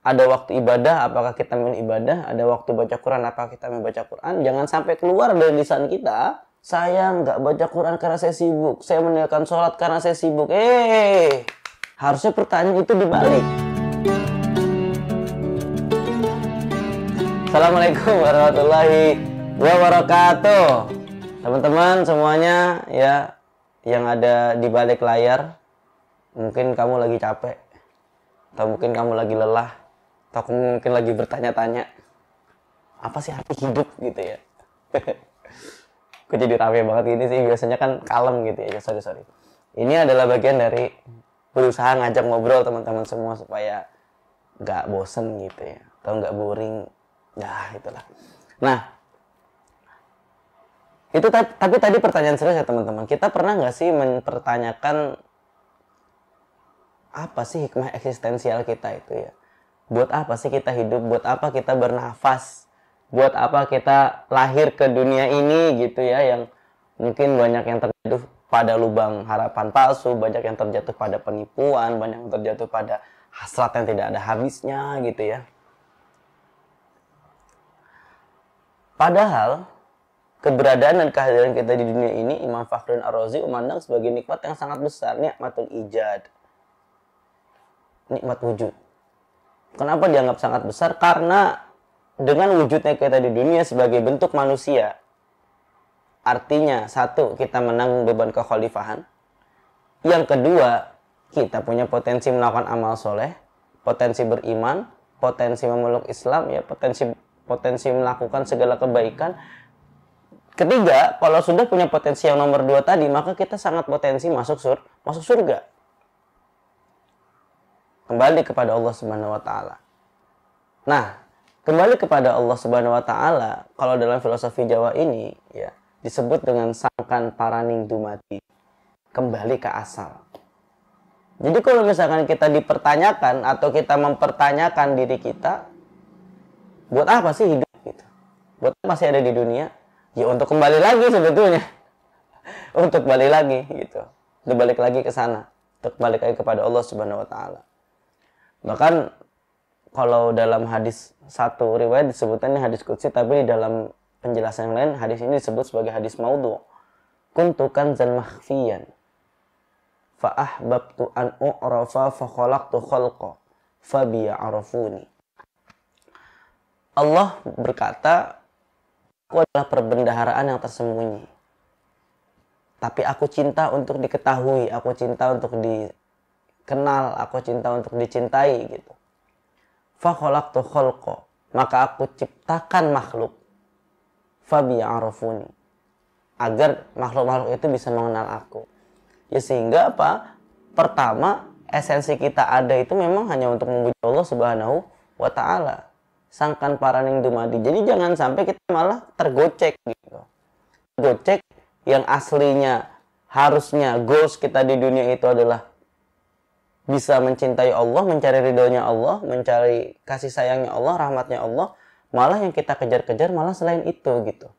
Ada waktu ibadah, apakah kita memilih ibadah? Ada waktu baca Quran, apakah kita membaca Quran? Jangan sampai keluar dari lisan kita, saya nggak baca Quran karena saya sibuk. Saya meninggalkan sholat karena saya sibuk. Harusnya pertanyaan itu dibalik. Assalamualaikum warahmatullahi wabarakatuh. Teman-teman semuanya ya, yang ada di balik layar. Mungkin kamu lagi capek. Atau mungkin kamu lagi lelah. Atau kamu mungkin lagi bertanya-tanya, apa sih arti hidup gitu ya. Kok jadi rame banget gini sih, biasanya kan kalem gitu ya. Sorry. Ini adalah bagian dari berusaha ngajak ngobrol teman-teman semua supaya nggak bosen gitu ya, atau nggak boring. Ya itulah. Nah, itu tapi tadi pertanyaan serius ya teman-teman. Kita pernah nggak sih mempertanyakan apa sih hikmah eksistensial kita itu ya? Buat apa sih kita hidup? Buat apa kita bernafas? Buat apa kita lahir ke dunia ini gitu ya, yang mungkin banyak yang terjatuh pada lubang harapan palsu, banyak yang terjatuh pada penipuan, banyak yang terjatuh pada hasrat yang tidak ada habisnya gitu ya. Padahal keberadaan dan kehadiran kita di dunia ini, Imam Fakhruddin Ar-Razi memandang sebagai nikmat yang sangat besar, nikmatul ijad, nikmat wujud. Kenapa dianggap sangat besar? Karena dengan wujudnya kita di dunia sebagai bentuk manusia, artinya satu, kita menanggung beban kekhalifahan. Yang kedua, kita punya potensi melakukan amal soleh, potensi beriman, potensi memeluk Islam, ya, potensi melakukan segala kebaikan. Ketiga, kalau sudah punya potensi yang nomor 2 tadi, maka kita sangat potensi masuk surga. Kembali kepada Allah Subhanahu wa taala. Nah, kembali kepada Allah Subhanahu wa taala, kalau dalam filosofi Jawa ini ya disebut dengan sangkan paraning dumati. Kembali ke asal. Jadi kalau misalkan kita dipertanyakan atau kita mempertanyakan diri kita, buat apa sih hidup gitu? Buat apa sih ada di dunia? Ya untuk kembali lagi sebetulnya. Untuk balik lagi gitu. Untuk balik lagi ke sana. Untuk balik lagi kepada Allah Subhanahu wa taala. Bahkan kalau dalam hadis satu riwayat disebutkannya hadis qudsi, tapi di dalam penjelasan yang lain hadis ini disebut sebagai hadis maudhu. Kuntu kanzan makhfiyan fa ahbabtu an u'rafa fa khalaqtu khalqa fa biya'rafuni. Allah berkata, aku adalah perbendaharaan yang tersembunyi. Tapi aku cinta untuk diketahui, aku cinta untuk dikenal, aku cinta untuk dicintai gitu. Fa khalaqtu khalqa, maka aku ciptakan makhluk. Fa biya'rafuni, agar makhluk-makhluk itu bisa mengenal aku. Ya sehingga apa? Pertama, esensi kita ada itu memang hanya untuk memuji Allah Subhanahu wa taala. Sangkan paraning dumadi. Jadi jangan sampai kita malah tergocek gitu. Tergocek yang aslinya harusnya goals kita di dunia itu adalah bisa mencintai Allah, mencari ridhonya Allah, mencari kasih sayangnya Allah, rahmatnya Allah. Malah yang kita kejar-kejar malah selain itu gitu.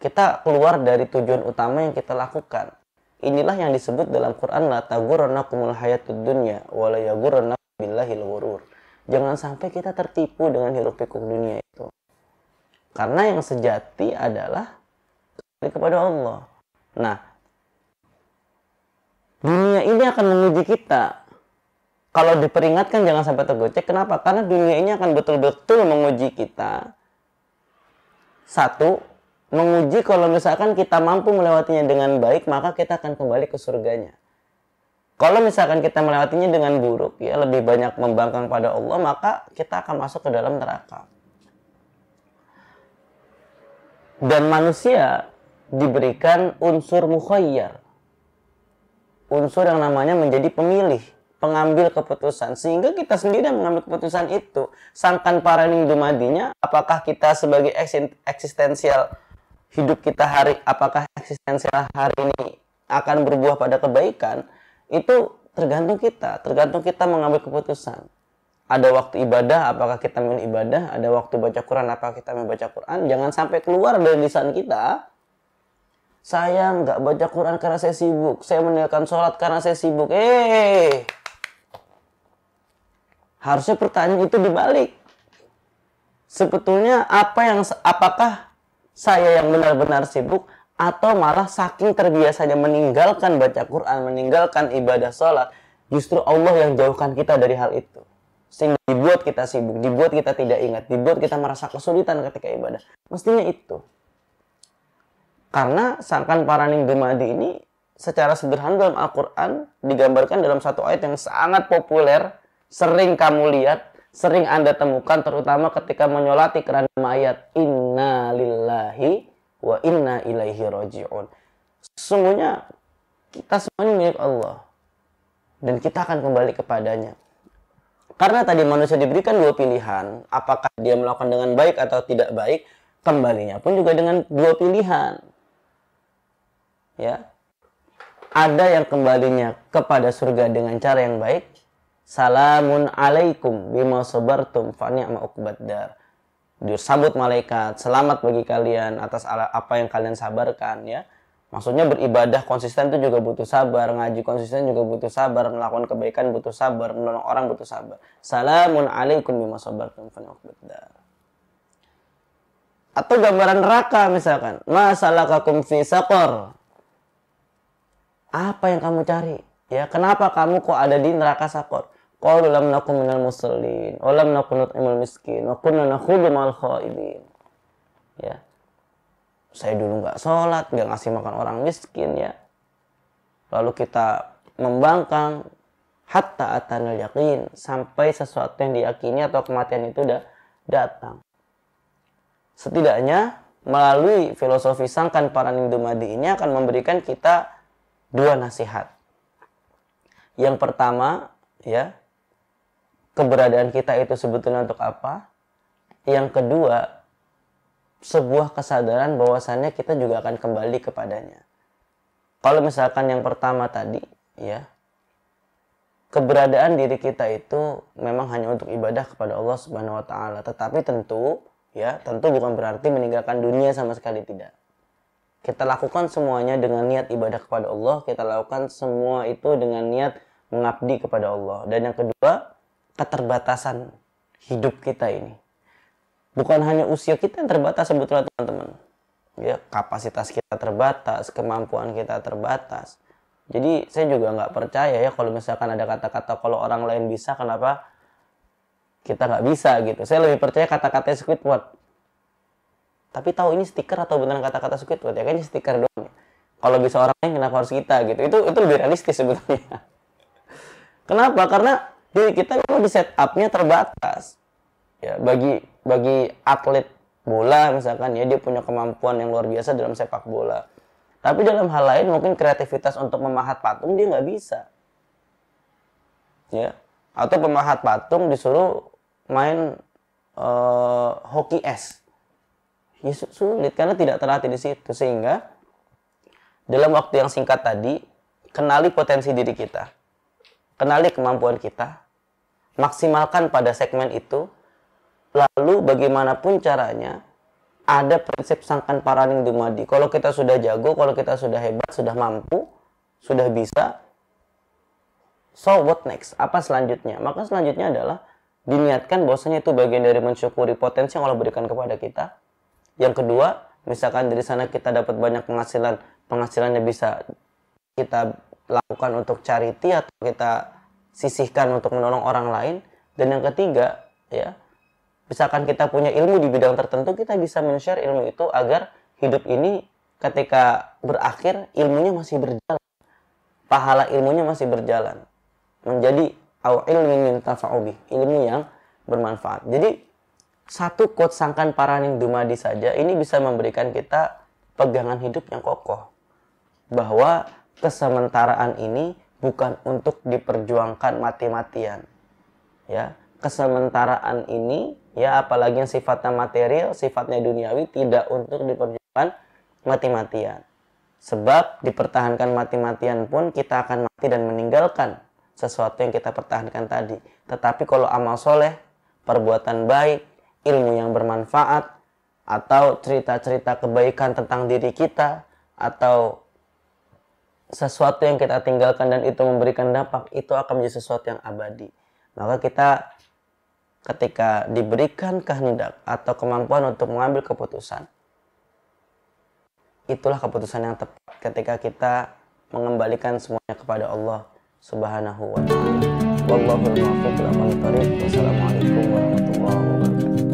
Kita keluar dari tujuan utama yang kita lakukan. Inilah yang disebut dalam Quran, la taghurrannakumul hayatud dunya wa la yaghurrannakum billahil ghurur. Jangan sampai kita tertipu dengan hiruk-pikuk dunia itu. Karena yang sejati adalah kepada Allah. Nah, dunia ini akan menguji kita. Kalau diperingatkan jangan sampai tergocek. Kenapa? Karena dunia ini akan betul-betul menguji kita. Satu, menguji kalau misalkan kita mampu melewatinya dengan baik, maka kita akan kembali ke surganya. Kalau misalkan kita melewatinya dengan buruk, ya lebih banyak membangkang pada Allah, maka kita akan masuk ke dalam neraka. Dan manusia diberikan unsur mukhayyar. Unsur yang namanya menjadi pemilih, pengambil keputusan. Sehingga kita sendiri yang mengambil keputusan itu. Sangkan paraning dumadinya, apakah kita sebagai eksistensial hidup kita apakah eksistensial hari ini akan berbuah pada kebaikan, itu tergantung kita mengambil keputusan. Ada waktu ibadah, apakah kita memilih ibadah? Ada waktu baca Quran, apakah kita membaca Quran? Jangan sampai keluar dari lisan kita, saya nggak baca Quran karena saya sibuk, saya meninggalkan sholat karena saya sibuk. Harusnya pertanyaan itu dibalik. Sebetulnya apakah saya yang benar-benar sibuk, atau malah saking terbiasanya meninggalkan baca Quran, meninggalkan ibadah sholat, justru Allah yang jauhkan kita dari hal itu. Sehingga dibuat kita sibuk, dibuat kita tidak ingat, dibuat kita merasa kesulitan ketika ibadah. Mestinya itu. Karena sangkan paraning dumadi ini secara sederhana dalam Al-Quran digambarkan dalam satu ayat yang sangat populer, sering kamu lihat, sering Anda temukan, terutama ketika menyolati kerana ayat Inna lillahi wa inna ilaihi roji'un. Sesungguhnya kita semuanya milik Allah dan kita akan kembali kepadanya. Karena tadi manusia diberikan dua pilihan, apakah dia melakukan dengan baik atau tidak baik, kembalinya pun juga dengan dua pilihan. Ya, ada yang kembalinya kepada surga dengan cara yang baik. Salamun alaikum bima sabartum fa ni'ma uqbaddar. Disambut malaikat, selamat bagi kalian atas apa yang kalian sabarkan, ya. Maksudnya beribadah konsisten itu juga butuh sabar, ngaji konsisten juga butuh sabar, melakukan kebaikan butuh sabar, menolong orang butuh sabar. Salamun alaikum bima sabartum fa ni'ma uqbaddar. Atau gambaran neraka misalkan, ma salakakum fi saqar. Apa yang kamu cari? Ya, kenapa kamu kok ada di neraka sakor? Qalu lam nakum minal musallin, wa lam nakun nut'imul miskin, wa kunna nakhudhu ma'al khaidin. Ya. Saya dulu enggak sholat, enggak ngasih makan orang miskin, ya. Lalu kita membangkang hatta atanal yaqin, sampai sesuatu yang diyakini atau kematian itu udah datang. Setidaknya melalui filosofi sangkan paraning dumadi ini akan memberikan kita dua nasihat. Yang pertama, ya, keberadaan kita itu sebetulnya untuk apa? Yang kedua, sebuah kesadaran bahwasannya kita juga akan kembali kepadanya. Kalau misalkan yang pertama tadi, ya, keberadaan diri kita itu memang hanya untuk ibadah kepada Allah Subhanahu wa taala, tetapi tentu bukan berarti meninggalkan dunia sama sekali, tidak. Kita lakukan semuanya dengan niat ibadah kepada Allah. Kita lakukan semua itu dengan niat mengabdi kepada Allah. Dan yang kedua, keterbatasan hidup kita ini. Bukan hanya usia kita yang terbatas sebetulnya, teman-teman. Ya, kapasitas kita terbatas, kemampuan kita terbatas. Jadi saya juga nggak percaya ya kalau misalkan ada kata-kata kalau orang lain bisa, kenapa kita nggak bisa gitu. Saya lebih percaya kata-kata Squidward. Tapi tahu ini stiker atau beneran kata-kata Squidward, ya kayaknya stiker doang. Kalau bisa orang lain, kenapa harus kita gitu? Itu lebih realistis sebetulnya. Kenapa? Karena diri kita memang di setupnya terbatas. Ya, bagi atlet bola misalkan, ya, dia punya kemampuan yang luar biasa dalam sepak bola. Tapi dalam hal lain mungkin kreativitas untuk memahat patung dia nggak bisa. Ya. Atau pemahat patung disuruh main hoki es. Ya, sulit karena tidak terlatih di situ. Sehingga dalam waktu yang singkat tadi, kenali potensi diri kita, kenali kemampuan kita, maksimalkan pada segmen itu. Lalu bagaimanapun caranya, ada prinsip sangkan paraning dumadi. Kalau kita sudah jago, kalau kita sudah hebat, sudah mampu, sudah bisa, so what next? Apa selanjutnya? Maka selanjutnya adalah diniatkan bahwasanya itu bagian dari mensyukuri potensi yang Allah berikan kepada kita. Yang kedua, misalkan dari sana kita dapat banyak penghasilan, penghasilannya bisa kita lakukan untuk charity atau kita sisihkan untuk menolong orang lain. Dan yang ketiga, ya, misalkan kita punya ilmu di bidang tertentu, kita bisa men-share ilmu itu agar hidup ini ketika berakhir ilmunya masih berjalan, pahala ilmunya masih berjalan, menjadi ilmin yuntafa'u bih, ilmu yang bermanfaat. Jadi satu quote sangkan paraning dumadi saja ini bisa memberikan kita pegangan hidup yang kokoh, bahwa kesementaraan ini bukan untuk diperjuangkan mati-matian. Ya, kesementaraan ini, ya, apalagi yang sifatnya material, sifatnya duniawi, tidak untuk diperjuangkan mati-matian. Sebab dipertahankan mati-matian pun kita akan mati dan meninggalkan sesuatu yang kita pertahankan tadi. Tetapi kalau amal soleh, perbuatan baik, ilmu yang bermanfaat, atau cerita-cerita kebaikan tentang diri kita, atau sesuatu yang kita tinggalkan dan itu memberikan dampak, itu akan menjadi sesuatu yang abadi. Maka kita ketika diberikan kehendak atau kemampuan untuk mengambil keputusan, itulah keputusan yang tepat ketika kita mengembalikan semuanya kepada Allah Subhanahu wa ta'ala. Wallahul muwaffiq ila aqwamit thoriq. Wassalamualaikum warahmatullahi wabarakatuh.